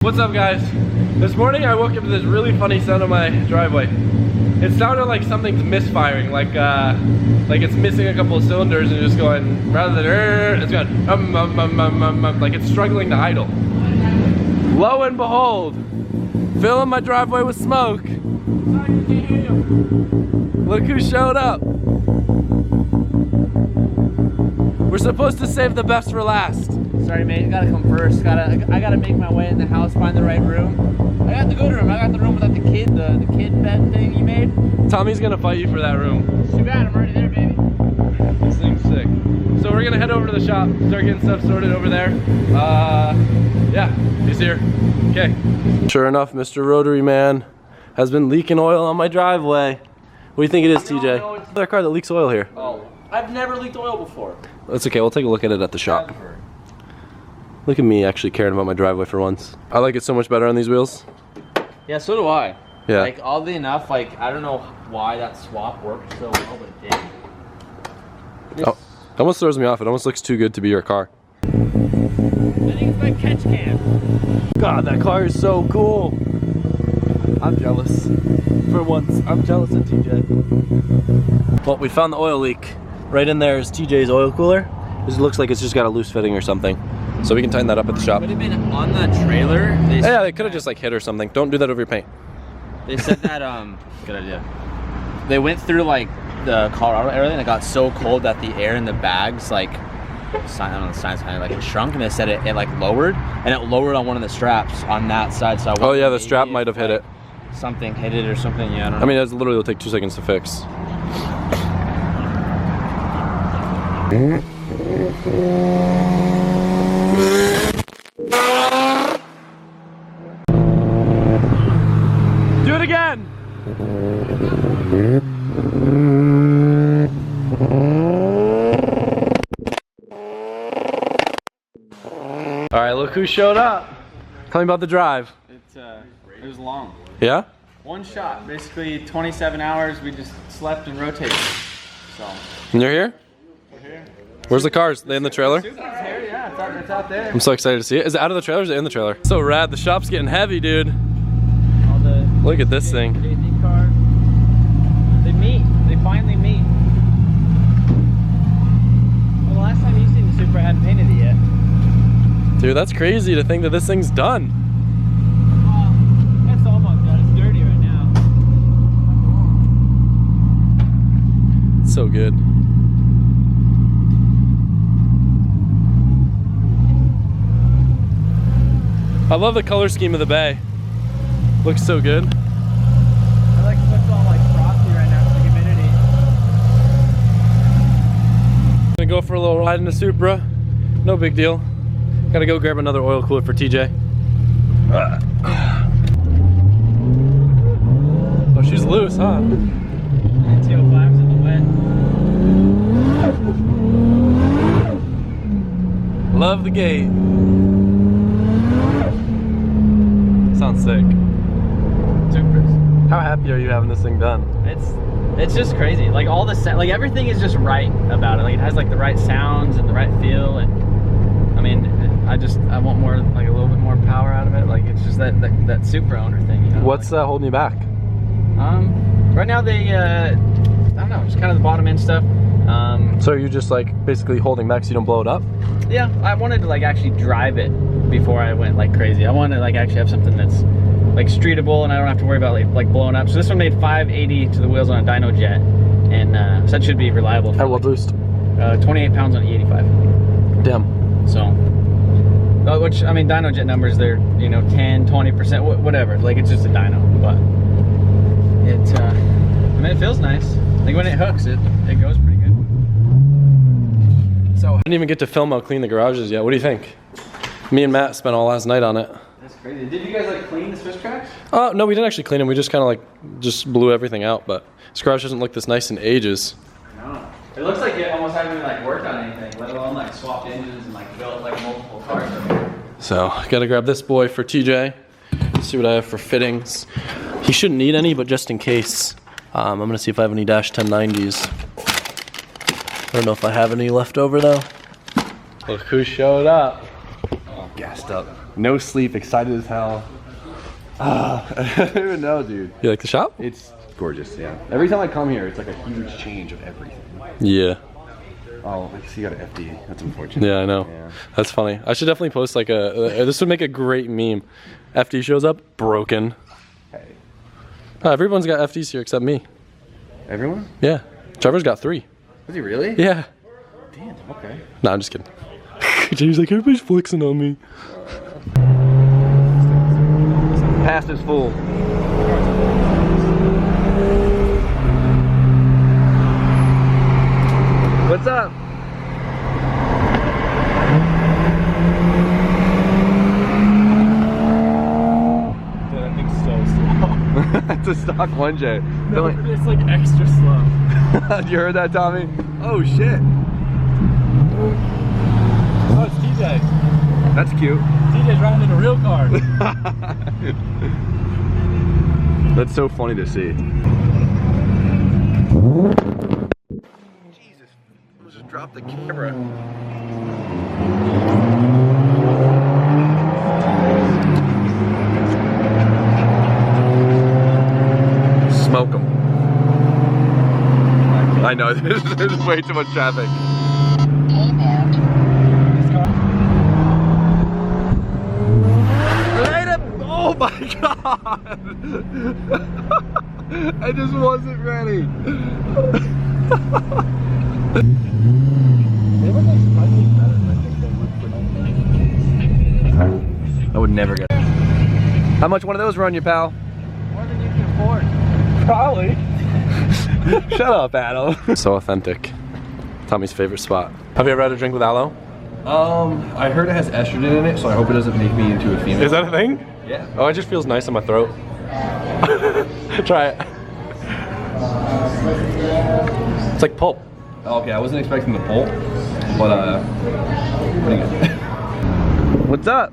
What's up, guys? This morning I woke up to this really funny sound on my driveway. It sounded like something's misfiring, like it's missing a couple of cylinders and just going, rather than it's going like it's struggling to idle. Lo and behold, filling my driveway with smoke. Look who showed up. We're supposed to save the best for last. Sorry, mate. I gotta come first. I gotta make my way in the house, find the right room. I got the good room. I got the room without the kid bed thing you made. Tommy's gonna fight you for that room. Too bad. I'm already there, baby. This thing's sick. So we're gonna head over to the shop, start getting stuff sorted over there. Yeah, he's here. Okay. Sure enough, Mr. Rotary Man has been leaking oil on my driveway. What do you think it is, TJ? Another car that leaks oil here. Oh, I've never leaked oil before. That's okay. We'll take a look at it at the shop. Look at me actually caring about my driveway for once. I like it so much better on these wheels. Yeah, so do I. Yeah. Like, oddly enough, like, I don't know why that swap worked so well, but it did. Oh, it almost throws me off. It almost looks too good to be your car. I think it's my catch can. God, that car is so cool. I'm jealous. For once, I'm jealous of TJ. Well, we found the oil leak. Right in there is TJ's oil cooler. This looks like it's just got a loose fitting or something. So we can tighten that up at the shop. Would have been on the trailer. Yeah, they could have just like hit or something. Don't do that over your paint. They said that, good idea. They went through like the Colorado area and it got so cold that the air in the bags, like, I don't know the science behind it, like it shrunk, and they said it like lowered, and it lowered on one of the straps on that side. So oh yeah, the strap might have hit it. Something hit it or something, yeah, I don't know. I mean, it literally will take 2 seconds to fix. Do it again! Alright, look who showed up. Tell me about the drive. It was long. Yeah? One shot, basically 27 hours. We just slept and rotated. So. And you're here? We're here. Where's the cars? They in the trailer? It's here, yeah, it's out there. I'm so excited to see it. Is it out of the trailer or is it in the trailer? So rad. The shop's getting heavy, dude. All the Look at this thing. JD cars. They meet. They finally meet. Well, the last time you seen the Supra, I hadn't painted it yet. Dude, that's crazy to think that this thing's done. It's almost done. It's dirty right now. It's so good. I love the color scheme of the bay. Looks so good. I like what's all like frosty right now for the humidity. Gonna go for a little ride in the Supra. No big deal. Gotta go grab another oil cooler for TJ. Oh, she's loose, huh? NT05's in the wet. Love the gate. Sounds sick. Supras. How happy are you having this thing done? It's just crazy. Like all the like everything is just right about it. Like it has like the right sounds and the right feel, and I mean, I want more, like a little bit more power out of it. Like it's just that Supra owner thing, you know. What's holding you back? Right now they I don't know, just kind of the bottom end stuff. So are you just like basically holding back so you don't blow it up? Yeah, I wanted to like actually drive it before I went like crazy. I wanted to like actually have something that's like streetable and I don't have to worry about like blowing up. So this one made 580 to the wheels on a dyno jet, and so that should be reliable. At what boost? 28 pounds on E85. Damn. So, which I mean, dyno jet numbers, they're, you know, 10, 20%, whatever. Like it's just a dyno, but it I mean, it feels nice. Like when it hooks, it goes pretty good. So I didn't even get to film how clean the garages yet. What do you think? Me and Matt spent all last night on it. That's crazy. Did you guys like clean the Swiss tracks? No, we didn't actually clean them. We just kind of like just blew everything out. But this garage doesn't look this nice in ages. No. It looks like it almost hasn't even like worked on anything, let alone like swapped engines and like built like multiple cars up here. So gotta grab this boy for TJ. See what I have for fittings. He shouldn't need any, but just in case, I'm gonna see if I have any dash 1090s. I don't know if I have any left over though. Look who showed up. Gassed up. No sleep, excited as hell. I don't even know, dude. You like the shop? It's gorgeous, yeah. Every time I come here, it's like a huge change of everything. Yeah. Oh, I see you got an FD. That's unfortunate. Yeah, I know. Yeah. That's funny. I should definitely post like this would make a great meme. FD shows up, broken. Hey. Everyone's got FDs here except me. Everyone? Yeah. Trevor's got 3. Is he really? Yeah. Damn, okay. No, I'm just kidding. Jay's like, everybody's flexing on me. Past is full. What's up? Dude, that thing's so slow. It's a stock 1J. No, it's like extra slow. You heard that, Tommy? Oh shit. Oh, it's TJ. That's cute. TJ's riding in a real car. That's so funny to see. Jesus, just dropped the camera. Smoke them. I know, there's way too much traffic. Oh my god! I just wasn't ready. I would never get. How much one of those run you, pal? More than you can afford. Probably. Shut up, Adam. So authentic. Tommy's favorite spot. Have you ever had a drink with aloe? I heard it has estrogen in it, so I hope it doesn't make me into a female. Is that a thing? Yeah. Oh, it just feels nice in my throat. Try it. It's like pulp. Okay, I wasn't expecting the pulp, but pretty good. What's up?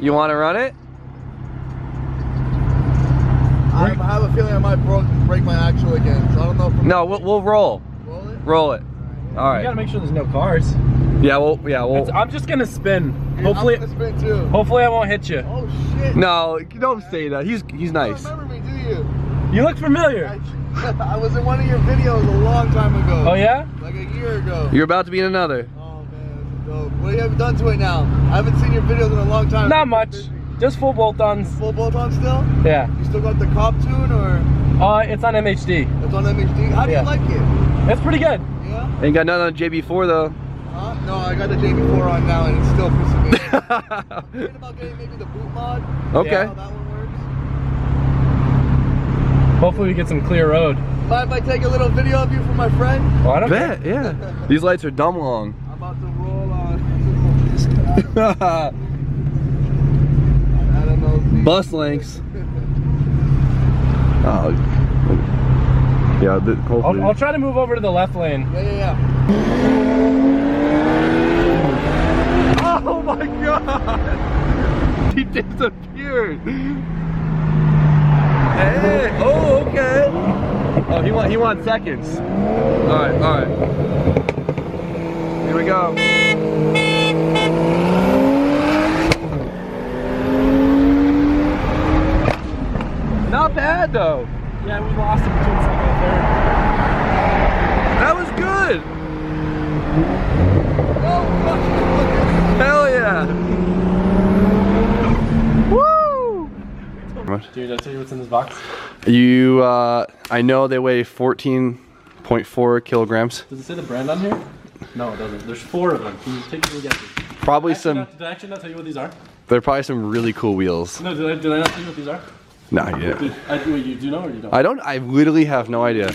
You want to run it? I have a feeling I might break my axle again, so I don't know if I'm No, we'll roll. roll it. Roll it. All You gotta right. make sure there's no cars. Yeah, we'll. I'm just gonna spin. I'm Hopefully, gonna spin too. hopefully I won't hit you. Oh shit. No, don't say that. He's You nice. don't remember me, do you? You look familiar. I was in one of your videos a long time ago. Oh yeah? Like a year ago. You're about to be in another. Oh man, that's dope. What have you done to it now? I haven't seen your videos in a long time. Not much. Just full bolt-ons. Full bolt on still? Yeah. You still got the cop tune or It's on MHD. it's on MHD? How do Yeah. you like it? It's pretty good. Yeah? Ain't got nothing on JB4 though. Huh? No, I got the JB4 on now and it's still pissing me off. I'm thinking about getting maybe the boot mod. Okay. How that one works. Hopefully we get some clear road. Mind if I take a little video of you for my friend? Oh, I don't care. Bet, yeah. These lights are dumb long. I'm about to roll on. I don't know. Bus links. Oh. Yeah, hopefully. I'll try to move over to the left lane. Yeah. Oh my god! He disappeared. Hey! Oh, okay. Oh, he wants seconds. All right. Here we go. Not bad though. Yeah, we lost it between second and third. That was good. Hell yeah. Woo! Dude, did I tell you what's in this box? You, I know they weigh 14.4 kilograms. Does it say the brand on here? No, it doesn't. There's 4 of them. Can you take a guess? Probably some. Did I actually not tell you what these are? They're probably some really cool wheels. No, did I not tell you what these are? Nah, yeah. Wait, you do know or you don't? I don't. I literally have no idea.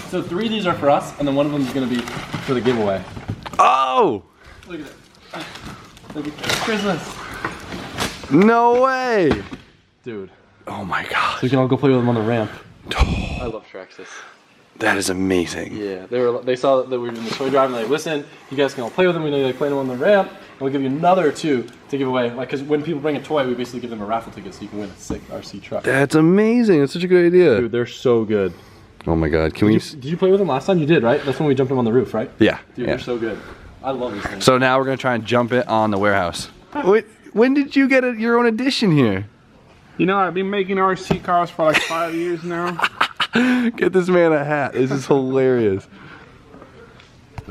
So 3 of these are for us, and then one of them is going to be for the giveaway. Oh! Look at it. Look at Christmas. No way! Dude. Oh my god. So we can all go play with them on the ramp. I love Traxxas. That is amazing. Yeah, they saw that we were doing the toy drive and they're like, listen, you guys can all play with them. We know you like playing them on the ramp, and we'll give you another 2 to give away. Like, because when people bring a toy, we basically give them a raffle ticket so you can win a sick RC truck. That's amazing. That's such a good idea. Dude, they're so good. Oh my god. Can we? Did you play with them last time? You did, right? That's when we jumped them on the roof, right? Yeah. Dude, yeah. they're so good. I love these things. So now we're gonna try and jump it on the warehouse. Wait, when did you get your own edition here? You know, I've been making RC cars for like 5 years now. Get this man a hat. This is hilarious.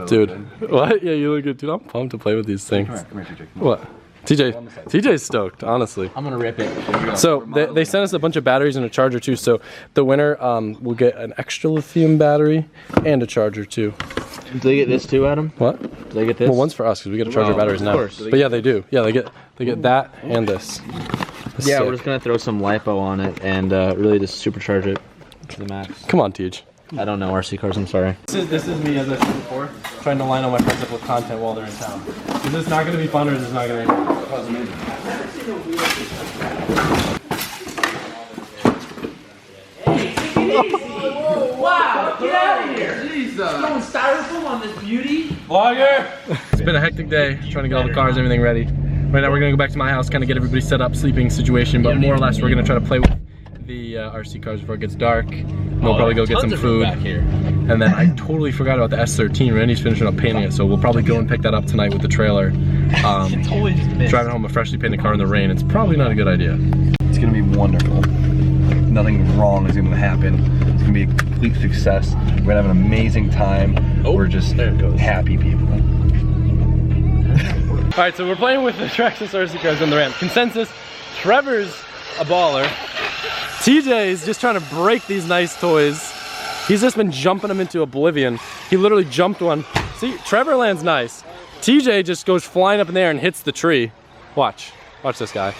Dude, what? Yeah, you look good, dude. I'm pumped to play with these things. Come here, TJ. What? TJ's stoked, honestly. I'm gonna rip it. So they sent us a bunch of batteries and a charger too. So the winner will get an extra lithium battery and a charger too. Do they get this too, Adam? What? Do they get this? Well, one's for us because we get to charge our batteries now. course. But yeah, they do. Yeah, they get that and this. That's Yeah, sick. we're just gonna throw some lipo on it and really just supercharge it to the max. Come on, Tej. I don't know RC cars. I'm sorry. This is me, as I said before, trying to line all my friends up with content while they're in town. Is this not going to be fun or is this not going to cause amazing? Wow, get out of here! Jesus! Throwing styrofoam on this beauty? Vlogger! It's been a hectic day trying to get all the cars, everything ready. Right now we're going to go back to my house, kind of get everybody set up, sleeping situation, but more or less we're going to try to play with the RC cars before it gets dark. We'll probably go get some food. Back here. And then I totally forgot about the S13. Randy's finishing up painting it, so we'll probably go and pick that up tonight with the trailer. Totally just missed. Driving home a freshly painted car in the rain, it's probably not a good idea. It's gonna be wonderful. Nothing wrong is gonna happen. It's gonna be a complete success. We're gonna have an amazing time. We're just happy people. All right, so we're playing with the Traxxas RC cars on the ramp. Consensus, Trevor's a baller. TJ is just trying to break these nice toys. He's just been jumping them into oblivion. He literally jumped one. See, Trevor lands nice. TJ just goes flying up in the air and hits the tree. Watch this guy.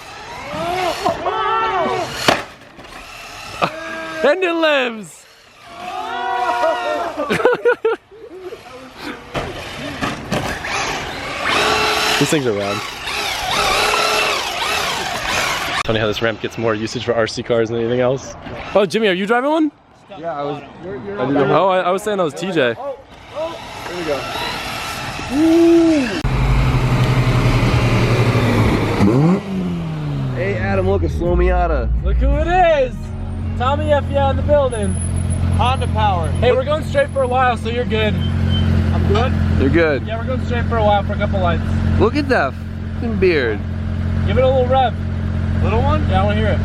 And it lives. These things are rad. Funny how this ramp gets more usage for RC cars than anything else. Oh, Jimmy, are you driving one? Yeah, I was. Oh, I was saying that was TJ. Here we go. Hey Adam, look, a slow Miata. Look who it is! Tommy FYI in the building. Honda power. Hey, we're going straight for a while, so you're good. I'm good? You're good. Yeah, we're going straight for a while for a couple lights. Look at that f***ing beard. Give it a little rev. Little one? Yeah, I want to hear it.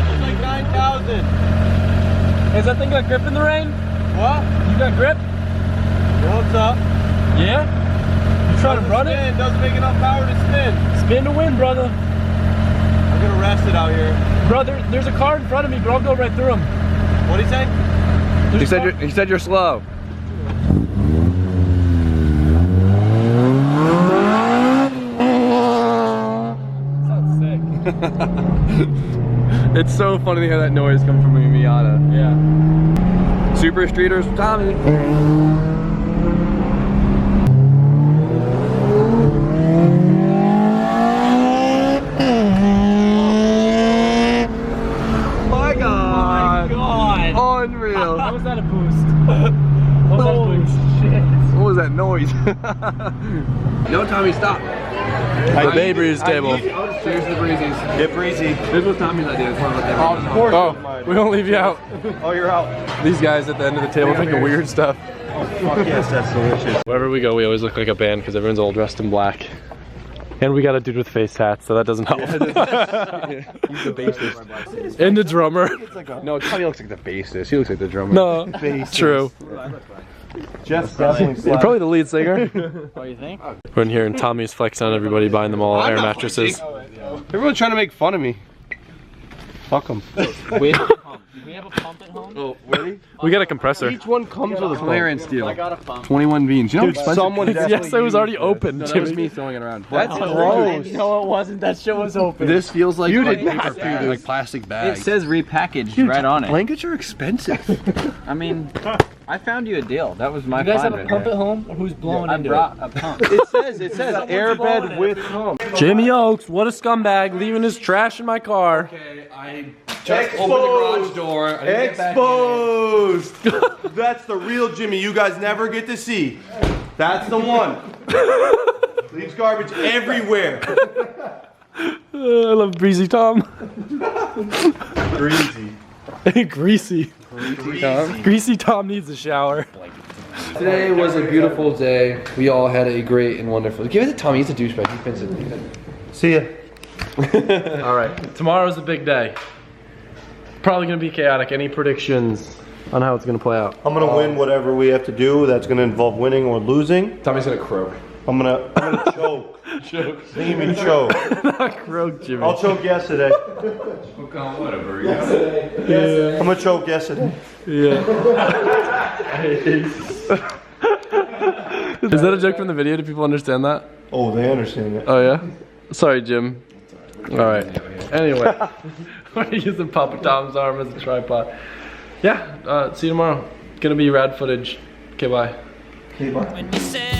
It's like 9,000. Has that thing got grip in the rain? What? You got grip? What's up? Yeah? You trying to run it? It doesn't make enough power to spin. Spin to win, brother. I'm gonna rest it out here. Brother, there's a car in front of me, bro. I'll go right through him. What'd he say? He said you're slow. Sounds sick. It's so funny to hear that noise come from a Miata. Yeah. Super Streeters, Tommy. My God. Unreal. How was that a boost? What was that a boost? Shit. What was that noise? No, Tommy, stop. The Bay Breeze table. Cheers to the breezies. Get breezy. This was Tommy's idea. It's one of the Of course. Oh, we don't leave you out. Oh, you're out. These guys at the end of the table drinking weird stuff. Fuck yes, that's delicious. Wherever we go, we always look like a band because everyone's all dressed in black. And we got a dude with face hats, so that doesn't help. He's the bassist. And the drummer. No, Tommy looks like the bassist. He looks like the drummer. No, true. Jeff's definitely Probably the lead singer. What do you think? We're in here and Tommy's flexing on everybody, buying them all air mattresses. Everyone's trying to make fun of me. Fuck them. We have a pump at home? Oh, really? We got a compressor. Each one comes with a clearance deal. I got a pump. 21 beans. You know, someone Yes, it was already open. No, that was me throwing it around. That's gross. No, it wasn't. That shit was open. This feels like You like did paper not bag, like plastic It bags. says repackaged right on it. Blankets are expensive. I mean, I found you a deal. That was my You guys have find a right pump there. at home? Or who's blowing I into brought it? a pump. It says airbed with pump. Jimmy Oaks, what a scumbag, leaving his trash in my car. Okay, I just opened the garage door. I didn't get back in. Exposed! That's the real Jimmy you guys never get to see. That's the one. Leaves garbage everywhere. I love Breezy Tom. Greasy. Greasy. Greasy Tom needs a shower. Today was a beautiful day. We all had a great and wonderful. Give it to Tommy. He's a douchebag. He's been sitting. See ya. All right. Tomorrow's a big day. Probably gonna be chaotic. Any predictions on how it's gonna play out? I'm gonna win whatever we have to do. That's gonna involve winning or losing. Tommy's gonna croak. I'm gonna choke. Choke. See me choke. Not croak, Jimmy. I'll choke yesterday. Whatever. I'm gonna choke yesterday. Yeah. Is that a joke from the video? Do people understand that? Oh, they understand it. Oh yeah? Sorry, Jim. Alright. Anyway. We're using Papa Tom's arm as a tripod. Yeah, see you tomorrow. Gonna be rad footage. Okay, bye. Okay, bye. When you say